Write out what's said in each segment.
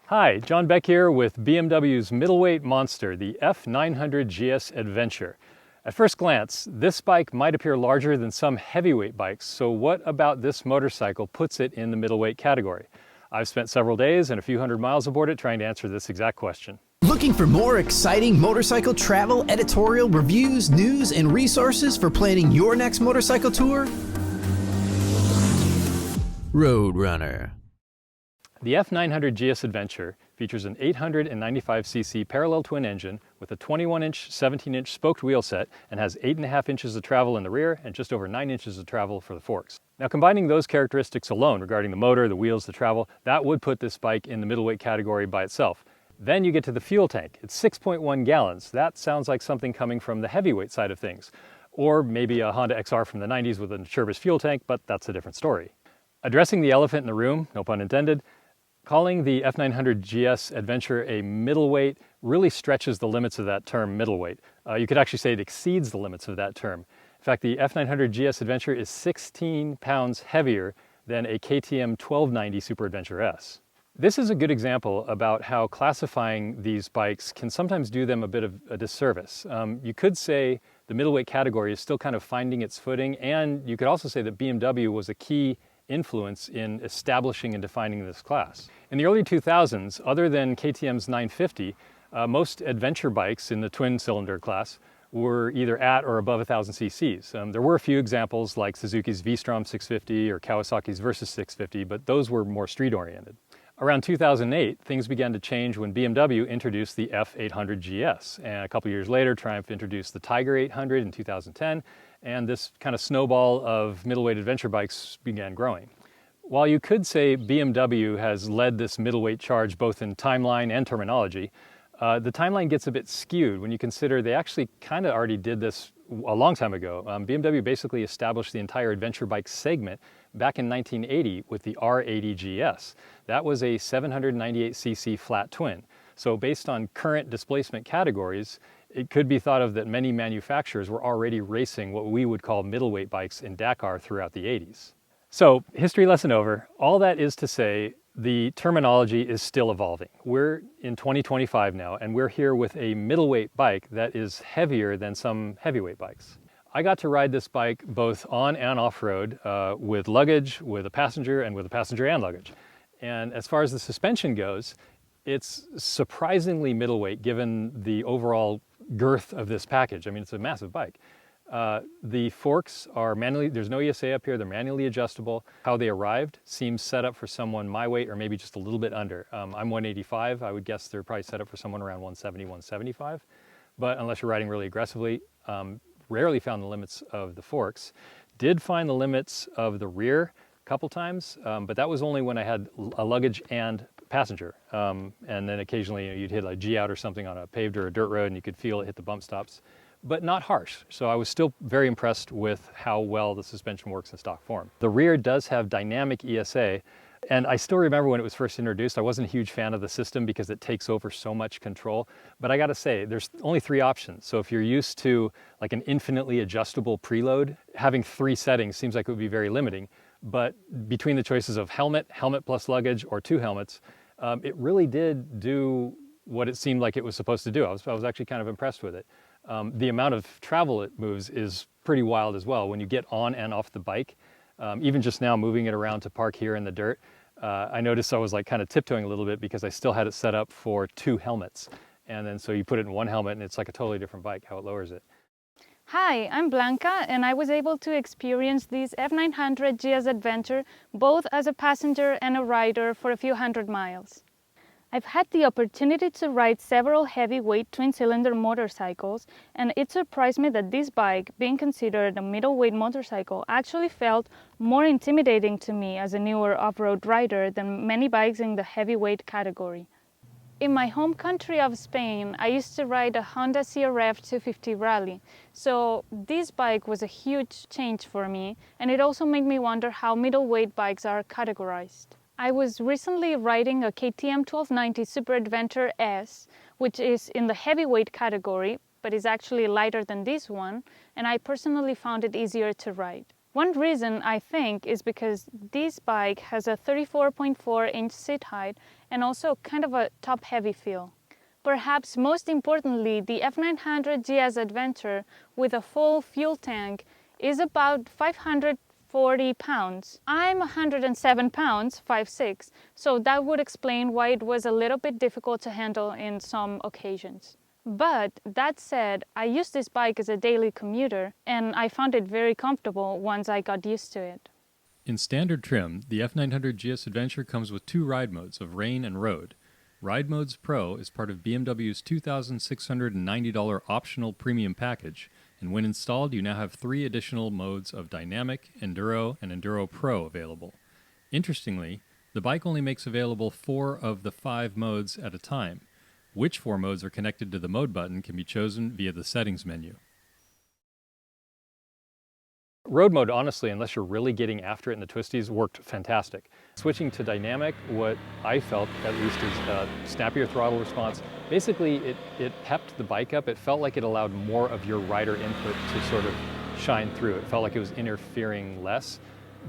Hi, John Beck here with BMW's middleweight monster, the F900 GS Adventure. At first glance, this bike might appear larger than some heavyweight bikes, so what about this motorcycle puts it in the middleweight category? I've spent several days and a few hundred miles aboard it trying to answer this exact question. Looking for more exciting motorcycle travel, editorial, reviews, news, and resources for planning your next motorcycle tour? RoadRUNNER. The F900 GS Adventure features an 895cc parallel twin engine with a 21-inch, 17-inch spoked wheel set and has 8.5 inches of travel in the rear and just over 9 inches of travel for the forks. Now, combining those characteristics alone regarding the motor, the wheels, the travel, that would put this bike in the middleweight category by itself. Then you get to the fuel tank. It's 6.1 gallons. That sounds like something coming from the heavyweight side of things. Or maybe a Honda XR from the 90s with a turbos fuel tank, but that's a different story. Addressing the elephant in the room, no pun intended, calling the F900 GS Adventure a middleweight really stretches the limits of that term middleweight. You could actually say it exceeds the limits of that term. In fact, the F900 GS Adventure is 16 pounds heavier than a KTM 1290 Super Adventure S. This is a good example about how classifying these bikes can sometimes do them a bit of a disservice. You could say the middleweight category is still kind of finding its footing, and you could also say that BMW was a key influence in establishing and defining this class. In the early 2000s, other than KTM's 950, most adventure bikes in the twin-cylinder class were either at or above 1,000 cc's. There were a few examples like Suzuki's V-Strom 650 or Kawasaki's Versys 650, but those were more street-oriented. Around 2008, things began to change when BMW introduced the F800 GS, and a couple years later, Triumph introduced the Tiger 800 in 2010, and this kind of snowball of middleweight adventure bikes began growing. While you could say BMW has led this middleweight charge both in timeline and terminology, the timeline gets a bit skewed when you consider they actually kind of already did this a long time ago. BMW basically established the entire adventure bike segment back in 1980 with the R80 GS. That was a 798cc flat twin. So based on current displacement categories, it could be thought of that many manufacturers were already racing what we would call middleweight bikes in Dakar throughout the 80s. So, history lesson over. All that is to say, the terminology is still evolving. We're in 2025 now, and we're here with a middleweight bike that is heavier than some heavyweight bikes. I got to ride this bike both on and off-road with luggage, with a passenger, and with a passenger and luggage. And as far as the suspension goes, it's surprisingly middleweight given the overall girth of this package. I mean, it's a massive bike. The forks are manually, there's no ESA up here, they're manually adjustable. How they arrived seems set up for someone my weight or maybe just a little bit under. I'm 185, I would guess they're probably set up for someone around 170, 175. But unless you're riding really aggressively, rarely found the limits of the forks. Did find the limits of the rear a couple times, but that was only when I had a luggage and passenger. And then occasionally you'd hit a G-out or something on a paved or a dirt road and you could feel it hit the bump stops, but not harsh. So I was still very impressed with how well the suspension works in stock form. The rear does have dynamic ESA, and I still remember when it was first introduced, I wasn't a huge fan of the system because it takes over so much control. But I gotta say, there's only 3 options. So if you're used to like an infinitely adjustable preload, having 3 settings seems like it would be very limiting. But between the choices of helmet, helmet plus luggage, or 2 helmets, it really did do what it seemed like it was supposed to do. I was actually kind of impressed with it. The amount of travel it moves is pretty wild as well. When you get on and off the bike, even just now moving it around to park here in the dirt, I noticed I was like kind of tiptoeing a little bit because I still had it set up for 2 helmets. And then so you put it in 1 helmet and it's like a totally different bike, how it lowers it. Hi, I'm Blanca, and I was able to experience this F900 GS Adventure both as a passenger and a rider for a few hundred miles. I've had the opportunity to ride several heavyweight twin-cylinder motorcycles, and it surprised me that this bike, being considered a middleweight motorcycle, actually felt more intimidating to me as a newer off-road rider than many bikes in the heavyweight category. In my home country of Spain, I used to ride a Honda CRF 250 Rally, so this bike was a huge change for me, and it also made me wonder how middleweight bikes are categorized. I was recently riding a KTM 1290 Super Adventure S, which is in the heavyweight category, but is actually lighter than this one, and I personally found it easier to ride. One reason, I think, is because this bike has a 34.4-inch seat height and also kind of a top-heavy feel. Perhaps most importantly, the F900 GS Adventure with a full fuel tank is about 540 pounds. I'm 107 pounds, 5'6", so that would explain why it was a little bit difficult to handle in some occasions. But that said, I use this bike as a daily commuter, and I found it very comfortable once I got used to it. In standard trim, the F900 GS Adventure comes with two ride modes of Rain and Road. Ride Modes Pro is part of BMW's $2,690 optional premium package, and when installed you now have 3 additional modes of Dynamic, Enduro, and Enduro Pro available. Interestingly, the bike only makes available 4 of the 5 modes at a time. Which 4 modes are connected to the mode button can be chosen via the settings menu. Road mode, honestly, unless you're really getting after it in the twisties, worked fantastic. Switching to dynamic, what I felt at least is a snappier throttle response. Basically, it pepped the bike up. It felt like it allowed more of your rider input to sort of shine through. It felt like it was interfering less,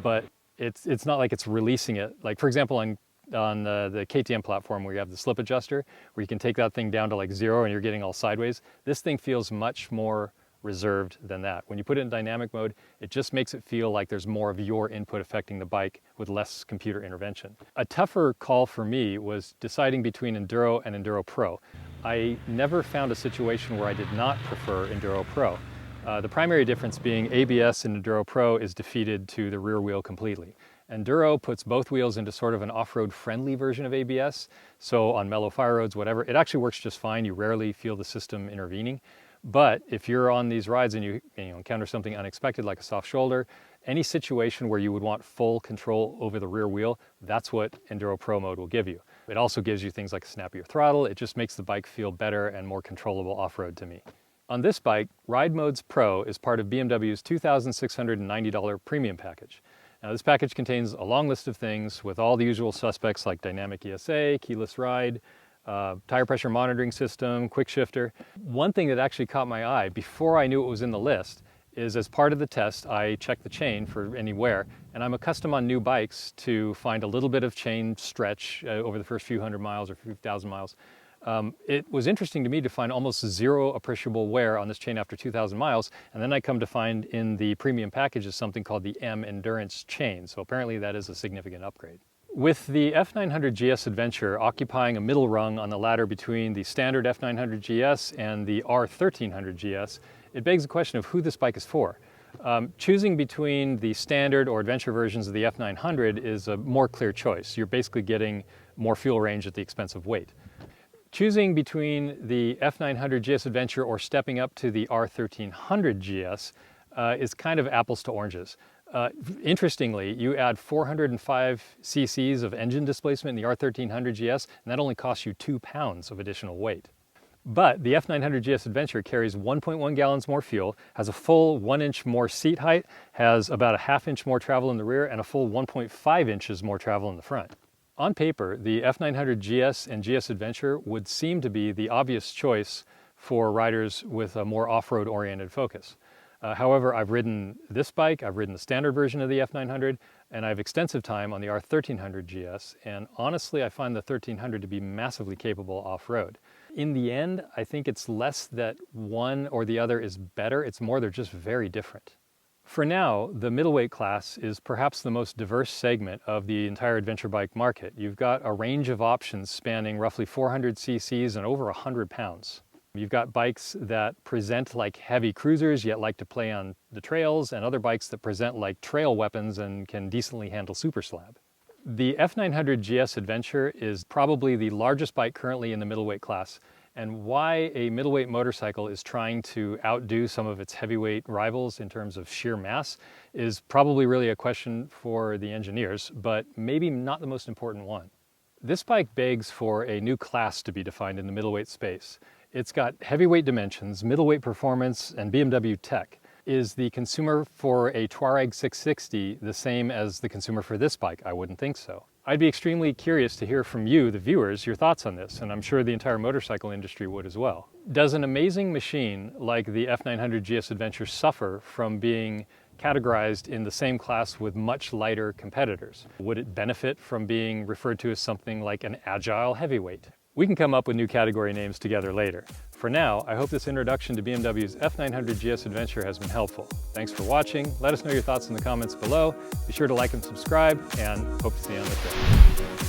but it's not like it's releasing it. Like, for example, on the KTM platform where you have the slip adjuster, where you can take that thing down to like 0 and you're getting all sideways, this thing feels much more reserved than that. When you put it in dynamic mode, it just makes it feel like there's more of your input affecting the bike with less computer intervention. A tougher call for me was deciding between Enduro and Enduro Pro. I never found a situation where I did not prefer Enduro Pro. The primary difference being ABS in Enduro Pro is defeated to the rear wheel completely. Enduro puts both wheels into sort of an off-road friendly version of ABS, so on mellow fire roads, whatever, it actually works just fine. You rarely feel the system intervening. But if you're on these rides and you encounter something unexpected like a soft shoulder, any situation where you would want full control over the rear wheel, that's what Enduro Pro mode will give you. It also gives you things like a snappier throttle. It just makes the bike feel better and more controllable off-road to me. On this bike, Ride Modes Pro is part of BMW's $2,690 premium package. Now this package contains a long list of things with all the usual suspects like dynamic ESA, keyless ride, tire pressure monitoring system, quick shifter. One thing that actually caught my eye before I knew it was in the list is as part of the test, I checked the chain for any wear, and I'm accustomed on new bikes to find a little bit of chain stretch over the first few hundred miles or few thousand miles. It was interesting to me to find almost 0 appreciable wear on this chain after 2,000 miles, and then I come to find in the premium package is something called the M Endurance chain, so apparently that is a significant upgrade. With the F900 GS Adventure occupying a middle rung on the ladder between the standard F900 GS and the R1300 GS, it begs the question of who this bike is for. Choosing between the standard or adventure versions of the F900 is a more clear choice. You're basically getting more fuel range at the expense of weight. Choosing between the F900 GS Adventure or stepping up to the R1300 GS is kind of apples to oranges. Interestingly, you add 405 cc's of engine displacement in the R1300 GS, and that only costs you 2 pounds of additional weight. But the F900 GS Adventure carries 1.1 gallons more fuel, has a full 1 inch more seat height, has about a ½ inch more travel in the rear, and a full 1.5 inches more travel in the front. On paper, the F900 GS and GS Adventure would seem to be the obvious choice for riders with a more off-road oriented focus. However, I've ridden this bike, I've ridden the standard version of the F900, and I have extensive time on the R1300 GS, and honestly I find the 1300 to be massively capable off-road. In the end, I think it's less that one or the other is better, it's more they're just very different. For now, the middleweight class is perhaps the most diverse segment of the entire adventure bike market. You've got a range of options spanning roughly 400 cc's and over 100 pounds. You've got bikes that present like heavy cruisers yet like to play on the trails, and other bikes that present like trail weapons and can decently handle super slab. The F900 GS Adventure is probably the largest bike currently in the middleweight class, and why a middleweight motorcycle is trying to outdo some of its heavyweight rivals in terms of sheer mass is probably really a question for the engineers, but maybe not the most important one. This bike begs for a new class to be defined in the middleweight space. It's got heavyweight dimensions, middleweight performance, and BMW tech. Is the consumer for a Touareg 660 the same as the consumer for this bike? I wouldn't think so. I'd be extremely curious to hear from you, the viewers, your thoughts on this, and I'm sure the entire motorcycle industry would as well. Does an amazing machine like the F900 GS Adventure suffer from being categorized in the same class with much lighter competitors? Would it benefit from being referred to as something like an agile heavyweight? We can come up with new category names together later. For now, I hope this introduction to BMW's F900 GS Adventure has been helpful. Thanks for watching. Let us know your thoughts in the comments below. Be sure to like and subscribe, and hope to see you on the trip.